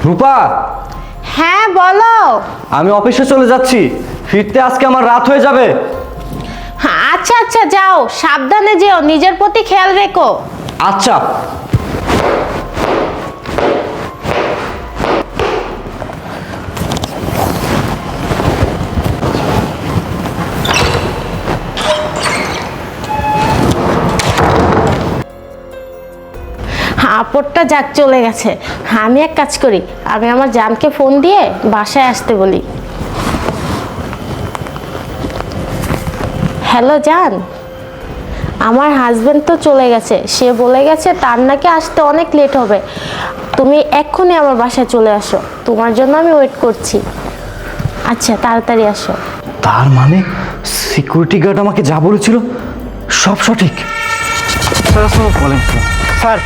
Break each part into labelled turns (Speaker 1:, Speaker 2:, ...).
Speaker 1: রূপা,
Speaker 2: হ্যাঁ বলো।
Speaker 1: আমি অফিসে চলে যাচ্ছি, ফিরতে আজকে আমার রাত হয়ে যাবে।
Speaker 2: আচ্ছা আচ্ছা যাও, সাবধানে যেও, নিজের প্রতি খেয়াল রেখো।
Speaker 1: আচ্ছা।
Speaker 2: আপদটা যাক চলে গেছে। আমি এক কাজ করি, আমি আমার জানকে ফোন দিয়ে বাসায় আসতে বলি। হ্যালো জান, আমার হাজবেন্ড তো চলে গেছে, সে বলে গেছে তার নাকি আসতে অনেক লেট হবে। তুমি এক্ষুনি আমার বাসায় চলে আসো, তোমার জন্য আমি ওয়েট করছি। আচ্ছা তাড়াতাড়ি আসো।
Speaker 1: তার মানে সিকিউরিটি গার্ড আমাকে যা বলেছিল সব সঠিক।
Speaker 3: স্যার,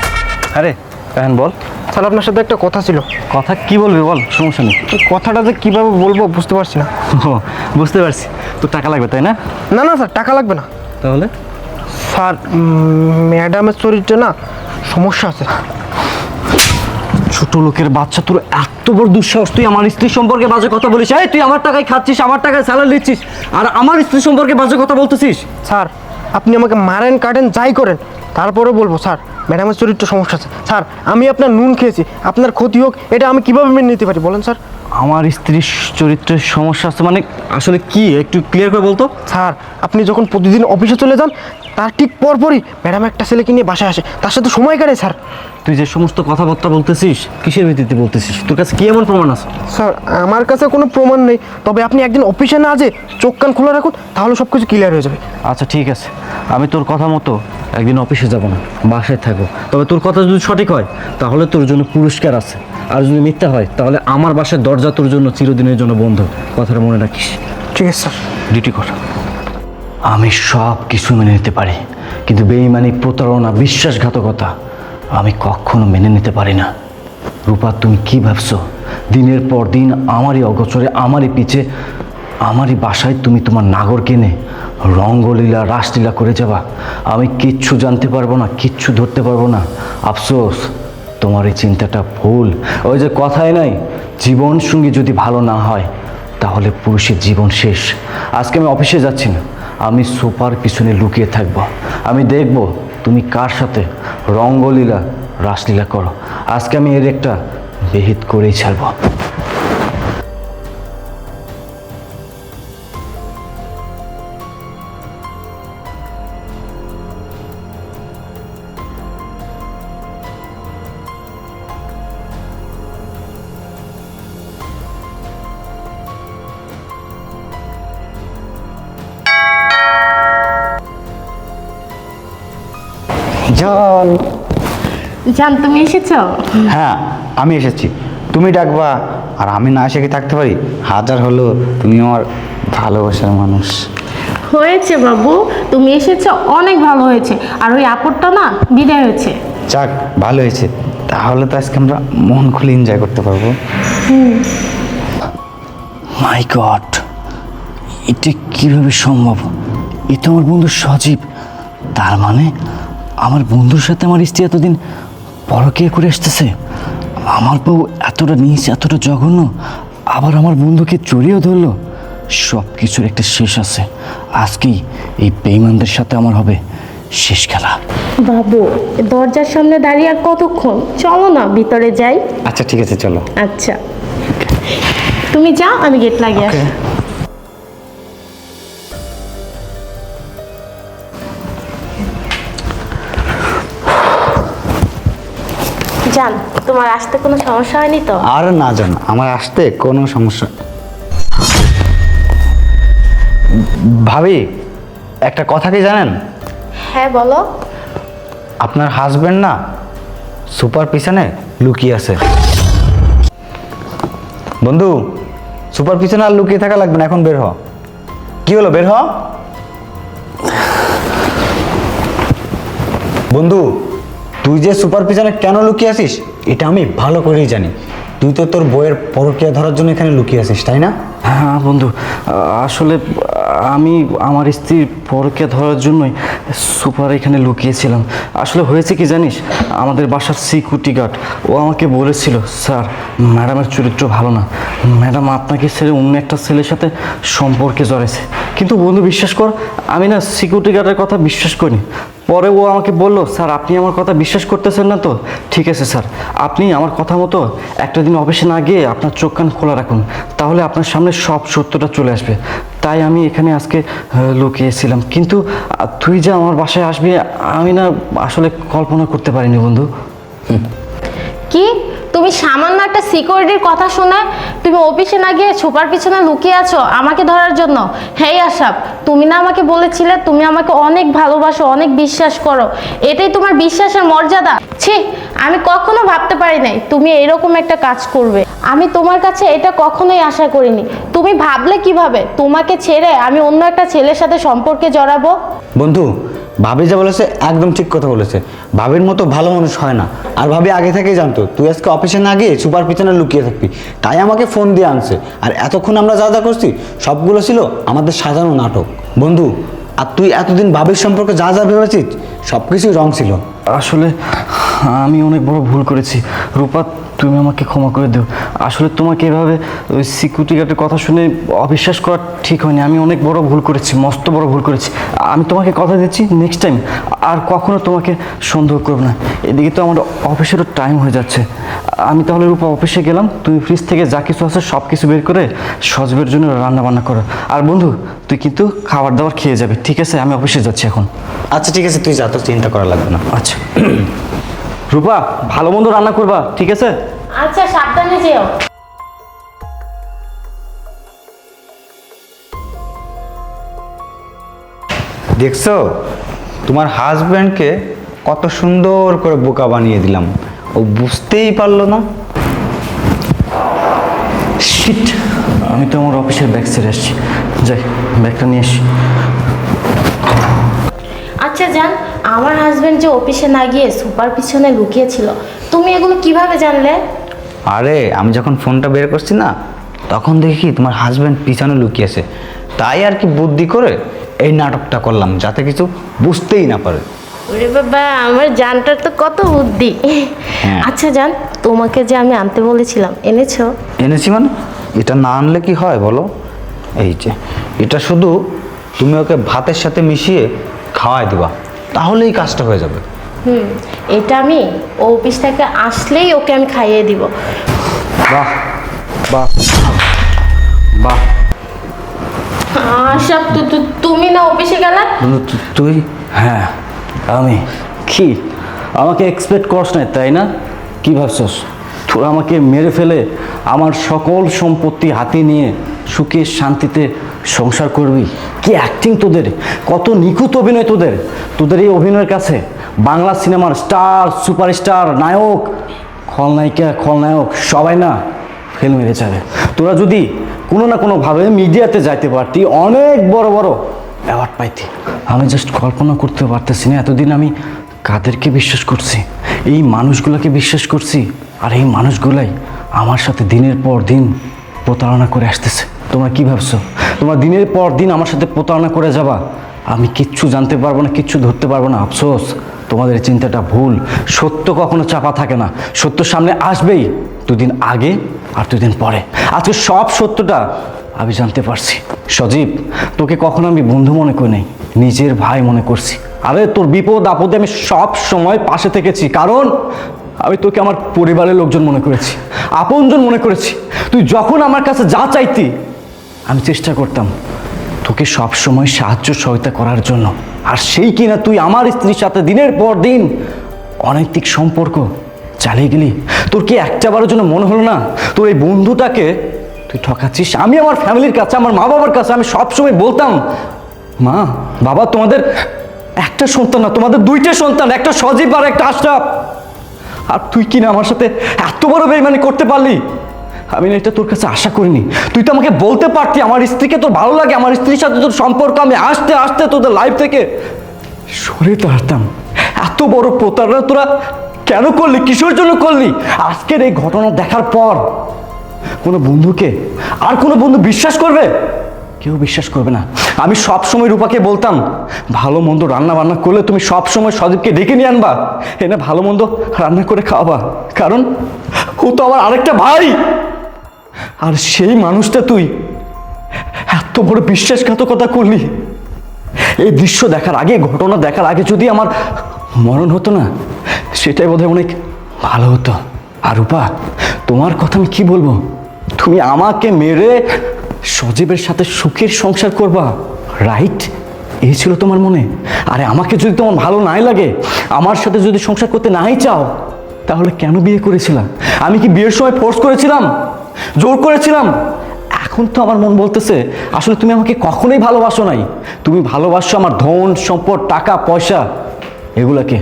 Speaker 1: আরে এখন বল।
Speaker 3: স্যার আপনার সাথে একটা কথা ছিল।
Speaker 1: কথা কি বলবি বল, সমস্যা নেই।
Speaker 3: এই কথাটা যে কীভাবে বলবো বুঝতে পারছি না।
Speaker 1: ও, বুঝতে পারছি, তোর টাকা লাগবে তাই না?
Speaker 3: না না স্যার, টাকা লাগবে না।
Speaker 1: তাহলে
Speaker 3: স্যার, ম্যাডামের শরীরটা না সমস্যা আছে।
Speaker 1: ছোট লোকের বাচ্চা, তোর এত বড় দুঃসাহস, তুই আমার স্ত্রী সম্পর্কে বাজে কথা বলিস? এই তুই আমার টাকায় খাচ্ছিস, আমার টাকায় স্যালারি দিচ্ছিস, আর আমার স্ত্রী সম্পর্কে বাজে কথা বলতেছিস?
Speaker 3: স্যার, আপনি আমাকে মারেন কাটেন যাই করেন, তারপরে বলবো স্যার ম্যাডামের শরীরটা সমস্যা আছে। স্যার, আমি আপনার নুন খেয়েছি, আপনার ক্ষতি হোক এটা আমি কীভাবে মেনে নিতে পারি বলেন স্যার?
Speaker 1: আমার স্ত্রীর চরিত্রের সমস্যা আছে মানে আসলে কি, একটু ক্লিয়ার করে বলতো।
Speaker 3: স্যার, আপনি যখন প্রতিদিন অফিসে চলে যান তার ঠিক পরপরই ম্যাডাম একটা ছেলেকে নিয়ে বাসায় আসে, তার সাথে সময় কাটে স্যার।
Speaker 1: তুই যে সমস্ত কথাবার্তা বলতেছিস কিসের ভিত্তিতে বলতেছিস? তোর কাছে কি এমন প্রমাণ আছে?
Speaker 3: স্যার, আমার কাছে কোনো প্রমাণ নেই, তবে আপনি একদিন অফিসে না যে চোখ কান খোলা রাখুন, তাহলে সব কিছু ক্লিয়ার হয়ে যাবে।
Speaker 1: আচ্ছা ঠিক আছে, আমি তোর কথা মতো একদিন অফিসে যাব না, বাসায় থাকবো। তবে তোর কথা যদি সঠিক হয় তাহলে তোর জন্য পুরস্কার আছে, আর যদি মিথ্যা হয় তাহলে আমার বাসার দরজা তোর জন্য চিরদিনের জন্য বন্ধ। কথাটা মনে রাখিস।
Speaker 3: ঠিক আছে স্যার।
Speaker 1: ডিউটি কর। আমি সব কিছু মেনে নিতে পারি, কিন্তু বেঈমানি, প্রতারণা, বিশ্বাসঘাতকতা আমি কখনো মেনে নিতে পারি না। রূপা, তুমি কি ভাবছো দিনের পর দিন আমারই অগোচরে, আমারই পিছে, আমারই বাসায় তুমি তোমার নাগর কিনে রঙ্গলীলা, রাসলীলা করে যাবা? আমি কিচ্ছু জানতে পারবো না, কিচ্ছু ধরতে পারবো না। আফসোস, তোমার এই চিন্তাটা ভুল। ওই যে কথাই নাই, জীবন সঙ্গী যদি ভালো না হয় তাহলে পুরুষের জীবন শেষ। আজকে আমি অফিসে যাচ্ছি না, আমি সোফার পিছনে লুকিয়ে থাকবো। আমি দেখব তুমি কার সাথে রঙ্গলীলা, রাসলীলা করো। আজকে আমি এর একটা বিহিত করেই ছাড়বো।
Speaker 4: জন,
Speaker 2: জান তুমি এসেছো?
Speaker 4: হ্যাঁ আমি এসেছি। তুমি ডাকবা আর আমি না এসে কি থাকতে পারি? হাজার হলো তুমি আমার ভালোবাসার মানুষ।
Speaker 2: হয়েছে বাবু, তুমি এসেছো অনেক ভালো হয়েছে, আর ওই আপদটা না বিদায় হয়েছে।
Speaker 4: যাক, ভালো হয়েছে, তাহলে তো আজকে আমরা মন খুলে এনজয় করতে পারবো।
Speaker 1: মাই গড, এটা কীভাবে সম্ভব? এ তো আমার বন্ধু সজীব। তার মানে আমার বন্ধুর সাথে আমার স্ত্রী এতদিন পরকীয়া করে আসতেছে। আমার বউ এতটা নীচ, এতটা জঘন্য, আবার আমার বন্ধুকে জড়িয়েও ধরলো। সব কিছুর একটা শেষ আছে। আজকেই এই বেঈমানদের সাথে আমার হবে শেষ খেলা।
Speaker 2: বাবু, দরজার সামনে দাঁড়িয়ে আর কতক্ষণ? চলো না ভিতরে যাই।
Speaker 4: আচ্ছা ঠিক আছে, চলো।
Speaker 2: আচ্ছা তুমি যাও, আমি গেট লাগিয়ে আসি। জান, তোমার আসতে কোনো সমস্যা হয়নি তো?
Speaker 4: আর না জান, আমার আসতে কোনো সমস্যা। ভাবি, একটা কথা কি জানেন?
Speaker 2: হ্যাঁ বলো।
Speaker 4: আপনার হাজবেন্ড না সুপার পিছনে লুকিয়ে আছে। বন্ধু, সুপার পিছনে আর লুকিয়ে থাকা লাগবে না, এখন বের হ। কি হলো, বের হ। বন্ধু, তুই যে সুপার পিছনে কেন লুকিয়ে আছিস এটা আমি ভালো করেই জানি। তুই তো তোর বইয়ের পরকীয়া ধরার জন্য এখানে লুকিয়ে আছিস, তাই না?
Speaker 1: হ্যাঁ বন্ধু, আসলে আমি আমার স্ত্রীর পরকে ধরার জন্যই সুপার এখানে লুকিয়েছিলাম। আসলে হয়েছে কি জানিস, আমাদের বাসার সিকিউরিটি গার্ড ও আমাকে বলেছিল, স্যার ম্যাডামের চরিত্র ভালো না, ম্যাডাম আপনাকে ছেড়ে অন্য একটা ছেলের সাথে সম্পর্কে জড়েছে। কিন্তু বন্ধু বিশ্বাস কর, আমি না সিকিউরিটি গার্ডের কথা বিশ্বাস করিনি। পরে ও আমাকে বলল, স্যার আপনি আমার কথা বিশ্বাস করতেছেন না তো ঠিক আছে স্যার, আপনি আমার কথা মতো একটা দিন অফিসে না গিয়ে আপনার চোখ কান খোলা রাখুন, তাহলে আপনার সামনে সব সত্যটা চলে আসবে। তাই আমি এখানে আজকে লুকিয়েছিলাম। কিন্তু তুই যে আমার বাসায় আসবি আমি না আসলে কল্পনা করতে পারিনি বন্ধু।
Speaker 2: কি তুমি সামান্য একটা সিকিউরিটির কথা শুনে তুমি অফিসে না গিয়ে ছোপার পিছনে লুকিয়ে আছো আমাকে ধরার জন্য? হেই আশরাফ, তুমি না আমাকে বলেছিলে তুমি আমাকে অনেক ভালোবাসো, অনেক বিশ্বাস করো, এটাই তোমার বিশ্বাসের মর্যাদা? ছি, আমি কখনো ভাবতে পারি নাই তুমি এরকম একটা কাজ করবে। আমি তোমার কাছে এটা কখনোই আশা করিনি। তুমি ভাবলে কিভাবে তোমাকে ছেড়ে আমি অন্য একটা ছেলের সাথে সম্পর্কে জড়াবো?
Speaker 4: বন্ধু, ভাবি যা বলেছে একদম ঠিক কথা বলেছে। ভাবির মতো ভালো মানুষ হয় না। আর ভাবি আগে থেকেই জানতো তুই আজকে অফিসে না গিয়ে সুপার পিছনে লুকিয়ে থাকবি, তাই আমাকে ফোন দিয়ে আনছে। আর এতক্ষণ আমরা যা যা করছি সবগুলো ছিল আমাদের সাজানো নাটক। বন্ধু, আর তুই এতদিন ভাবির সম্পর্কে যা যা ভেবেছিস সব কিছুই রং ছিল।
Speaker 1: আসলে আমি অনেক বড় ভুল করেছি রূপা, তুমি আমাকে ক্ষমা করে দিও। আসলে তোমাকে এভাবে ওই সিকিউরিটি গার্ডের কথা শুনে অবিশ্বাস করা ঠিক হয়নি। আমি অনেক বড় ভুল করেছি, মস্ত বড় ভুল করেছি। আমি তোমাকে কথা দিচ্ছি নেক্সট টাইম আর কখনো তোমাকে সন্দেহ করব না। এদিকে তো আমার অফিসেরও টাইম হয়ে যাচ্ছে। আমি তাহলে রূপা অফিসে গেলাম, তুমি ফ্রিজ থেকে যা কিছু আছে সব কিছু বের করে সজবের জন্য রান্না বান্না করো। আর বন্ধু তুই কিন্তু খাবার দাবার খেয়ে যাবে, ঠিক আছে? আমি অফিসে যাচ্ছি এখন।
Speaker 4: আচ্ছা ঠিক আছে, তুই যা, তোর চিন্তা করা লাগবে না।
Speaker 1: আচ্ছা রূপা, ভালো মন্দ রান্না করবা, ঠিক আছে?
Speaker 2: আচ্ছা, সাবধানে যেও।
Speaker 4: দেখছো তোমার হাজব্যান্ডকে কত সুন্দর করে বোকা বানিয়ে দিলাম, ও বুঝতেই পারলো না।
Speaker 1: শিট, আমি তো আমার অফিসের ব্যাগ ছেড়ে আসছি, যাই ব্যাগটা নিয়ে আসি।
Speaker 2: আচ্ছা জান, আমার হাজবেন্ড যে অফিসে না গিয়ে সুপার পিছনে লুকিয়েছিল, তুমি এগুলো কিভাবে জানলে?
Speaker 4: আরে আমি যখন ফোনটা বের করছি না, তখন দেখি তোমার হাজব্যান্ড পিছনে লুকিয়েছে, তাই আর কি বুদ্ধি করে এই নাটকটা করলাম যাতে কিছু বুঝতেই না পারে।
Speaker 2: ওরে বাবা, আমার জানটার তো কত বুদ্ধি।
Speaker 4: হ্যাঁ।
Speaker 2: আচ্ছা জান, তোমাকে যে আমি আনতে বলেছিলাম এনেছো?
Speaker 4: এনেছি মানে? এটা না আনলে কি হয় বলো? এই যে এটা শুধু তুমি ওকে ভাতের সাথে মিশিয়ে খাওয়াই দিবা, তাহলেই কাজটা হয়ে যাবে।
Speaker 2: এটা আমি অফিস থেকে আসলেই ওকে আমি খাইয়ে দিব।
Speaker 1: বাহ বাহ বাহ।
Speaker 2: সব তুমি না অফিসে গেলে?
Speaker 1: বন্ধু, তুই? হ্যাঁ আমি। কি আমাকে এক্সপেক্ট করস না তাই না? কি ভাবছস তোরা আমাকে মেরে ফেলে আমার সকল সম্পত্তি হাতে নিয়ে সুখে শান্তিতে সংসার করবি? কি অ্যাক্টিং তোদের, কত নিখুঁত অভিনয় তোদের। তোদের এই অভিনয়ের কাছে বাংলা সিনেমার স্টার, সুপারস্টার, নায়ক, খলনায়িকা, খলনায়ক সবাই না ফেল মেরে যাবে। তোরা যদি কোনো না কোনোভাবে মিডিয়াতে যাইতে পারতি, অনেক বড় বড় অ্যাওয়ার্ড পাইতি। আমি জাস্ট কল্পনা করতে পারতেছি না এতদিন আমি কাদেরকে বিশ্বাস করছি, এই মানুষগুলোকে বিশ্বাস করছি, আর এই মানুষগুলাই আমার সাথে দিনের পর দিন প্রতারণা করে আসতেছে। তোমরা কি ভাবছো তোমরা দিনের পর দিন আমার সাথে প্রতারণা করে যাবা? আমি কিচ্ছু জানতে পারবো না, কিচ্ছু ধরতে পারবো না। আফসোস, তোমাদের চিন্তাটা ভুল। সত্য কখনো চাপা থাকে না, সত্য সামনে আসবেই, দুদিন আগে আর দুদিন পরে। আজকে সব সত্যটা আমি জানতে পারছি। সজীব, তোকে কখনো আমি বন্ধু মনে করি নাই, নিজের ভাই মনে করছি। আরে তোর বিপদ আপদে আমি সব সময় পাশে থেকেছি, কারণ আমি তোকে আমার পরিবারের লোকজন মনে করেছি, আপনজন মনে করেছি। তুই যখন আমার কাছে যা চাইতি আমি চেষ্টা করতাম তোকে সব সময় সাহায্য সহায়তা করার জন্য। আর সেই কিনা তুই আমার স্ত্রীর সাথে দিনের পর দিন অনৈতিক সম্পর্ক চালিয়ে গেলি। তোর কি একটাবারের জন্য মনে হলো না তোর এই বন্ধুটাকে তুই ঠকাচ্ছিস? আমি আমার ফ্যামিলির কাছে, আমার মা বাবার কাছে আমি সবসময় বলতাম, মা বাবা তোমাদের একটা সন্তান না, তোমাদের দুইটা সন্তান, একটা সজীব আর একটা আশরাফ। আর তুই কিনা আমার সাথে এত বড় বেইমানি করতে পারলি? আমি না এটা তোর কাছে আশা করিনি। তুই তো আমাকে বলতে পারতি আমার স্ত্রীকে তোর ভালো লাগে, আমার স্ত্রীর সাথে তোর সম্পর্ক, আমি আস্তে আস্তে তোদের লাইফ থেকে সরে দাঁড়াতাম। এত বড় প্রতারণা তোরা কেন করলি, কিসের জন্য করলি? আজকের এই ঘটনা দেখার পর কোনো বন্ধুকে আর কোনো বন্ধু বিশ্বাস করবে? কেউ বিশ্বাস করবে না। আমি সব সময় রূপাকে বলতাম ভালো মন্দ রান্না বান্না করলে তুমি সব সময় সজীবকে ডেকে নিয়ে আনবা, এনে ভালো মন্দ রান্না করে খাওয়াবা, কারণ ও তো আমার আরেকটা ভাই। আর সেই মানুষটা তুই এত বড় বিশ্বাসঘাতকতা করলি। এই দৃশ্য দেখার আগে, ঘটনা দেখার আগে যদি আমার মরণ হতো না, সেটাই বোধহয় অনেক ভালো হতো। আর রূপা, তোমার কথা আমি কি বলবো? তুমি আমাকে মেরে সজীবের সাথে সুখের সংসার করবা, রাইট? এই ছিল তোমার মনে? আরে আমাকে যদি তোমার ভালো নাই লাগে, আমার সাথে যদি সংসার করতে নাই চাও, তাহলে কেন বিয়ে করেছিলাম? আমি কি বিয়ের সময় ফোর্স করেছিলাম, জোর করেছিলাম? এখন তো আমার মন বলতেছে আসলে তুমি আমাকে কখনোই ভালোবাসো নাই। তুমি ভালোবাসো আমার ধন সম্পদ, টাকা পয়সা, এগুলাকে,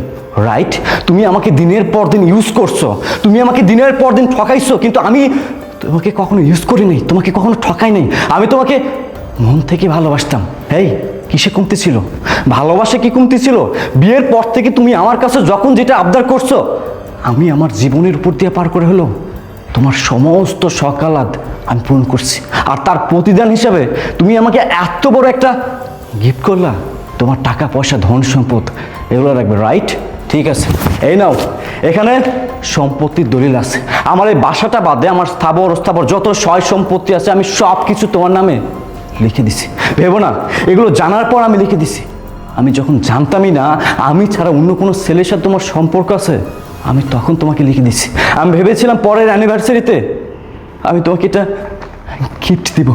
Speaker 1: রাইট? তুমি আমাকে দিনের পর দিন ইউজ করছো, তুমি আমাকে দিনের পর দিন ঠকাইছো, কিন্তু আমি তোমাকে কখনো ইউজ করি নাই, তোমাকে কখনো ঠকাই নাই। আমি তোমাকে মন থেকে ভালোবাসতাম। এই কিসে কমতি ছিল? ভালোবাসা কি কমতি ছিল? বিয়ের পর থেকে তুমি আমার কাছে যখন যেটা আবদার করছো, আমি আমার জীবনের উপর দিয়ে পার করে হলো তোমার সমস্ত সকালাত আমি পূরণ করছি। আর তার প্রতিদান হিসাবে তুমি আমাকে এত বড় একটা গিফট করলা, তোমার টাকা পয়সা, ধন সম্পদ, এগুলো রাখবে, রাইট? ঠিক আছে, এই নাও, এখানে সম্পত্তির দলিল আছে। আমার এই বাসাটা বাদে আমার স্থাবর অস্থাবর যত সয় সম্পত্তি আছে আমি সব কিছু তোমার নামে লিখে দিছি। ভেবো না এগুলো জানার পর আমি লিখে দিছি। আমি যখন জানতামই না আমি ছাড়া অন্য কোনো ছেলের সাথে তোমার সম্পর্ক আছে, আমি তখন তোমাকে লিখে দিছি। আমি ভেবেছিলাম পরের অ্যানিভার্সারিতে আমি তোমাকে এটা গিফট দিব,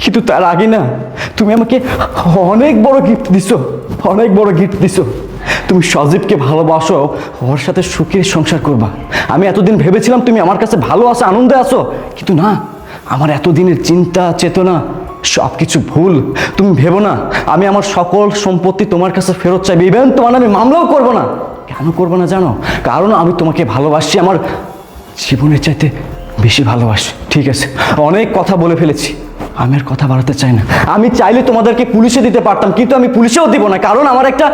Speaker 1: কিন্তু তার আগে না তুমি আমাকে অনেক বড় গিফট দিছো, অনেক বড় গিফট দিছো। তুমি সজীবকে ভালোবাসো, ওর সাথে সুখের সংসার করবা। আমি এতদিন ভেবেছিলাম তুমি আমার কাছে ভালো আছো, আনন্দে আছো, কিন্তু না, আমার এতদিনের চিন্তা চেতনা সব কিছু ভুল। তুমি ভেবো না আমি আমার সকল সম্পত্তি তোমার কাছে ফেরত চাইবে, ইভেন তোমার আমি মামলাও করবো না। কেন করবো না জানো? কারণ আমি তোমাকে ভালোবাসি, আমার জীবনের চাইতে বেশি ভালোবাসি। ঠিক আছে, অনেক কথা বলে ফেলেছি, আমি আর কথা বাড়াতে চাই না। আমি চাইলে তোমাদেরকে পুলিশে দিতে পারতাম, কিন্তু আমি পুলিশেও দিব না, কারণ আমার একটা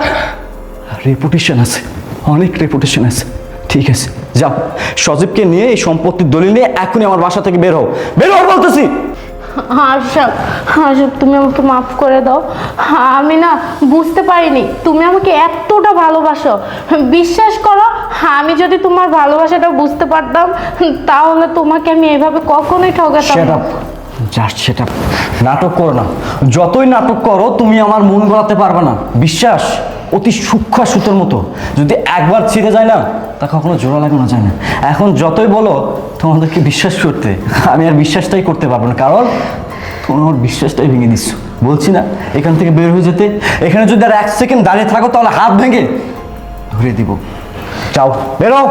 Speaker 1: রেপুটেশন আছে, অনেক রেপুটেশন আছে। ঠিক আছে, যাও, সজীবকে নিয়ে এই সম্পত্তির দলিল নিয়ে এখনই আমার বাসা থেকে বের হও, বের হও বলতেছি।
Speaker 2: আশরাফ, আশরাফ তুমি আমাকে মাফ করে দাও। আমি না বুঝতে পারিনি তুমি আমাকে এতটা ভালোবাসো। বিশ্বাস করো, আমি যদি তোমার ভালোবাসাটা বুঝতে পারতাম তাহলে তোমাকে আমি এভাবে কখনোই ঠকাতাম
Speaker 1: সেট
Speaker 2: না।
Speaker 1: Up, just set up. নাটক করো না, যতই নাটক করো তুমি আমার মন গলাতে পারবে না। বিশ্বাস অতি সূক্ষ্ম সুতোর মতো, যদি একবার ছিঁড়ে যায় না তা কখনো জোড়া লাগানো যায় না। এখন যতই বলো তোমাদেরকে বিশ্বাস করতে, আমি আর বিশ্বাসটাই করতে পারবো না, কারণ তুমি আমার বিশ্বাসটাই ভেঙে দিচ্ছ। বলছি না এখান থেকে বের হয়ে যেতে, এখানে যদি আর 1 সেকেন্ড দাঁড়িয়ে থাকো তাহলে হাত ভেঙে ধরে দিব। যাও, বেরো।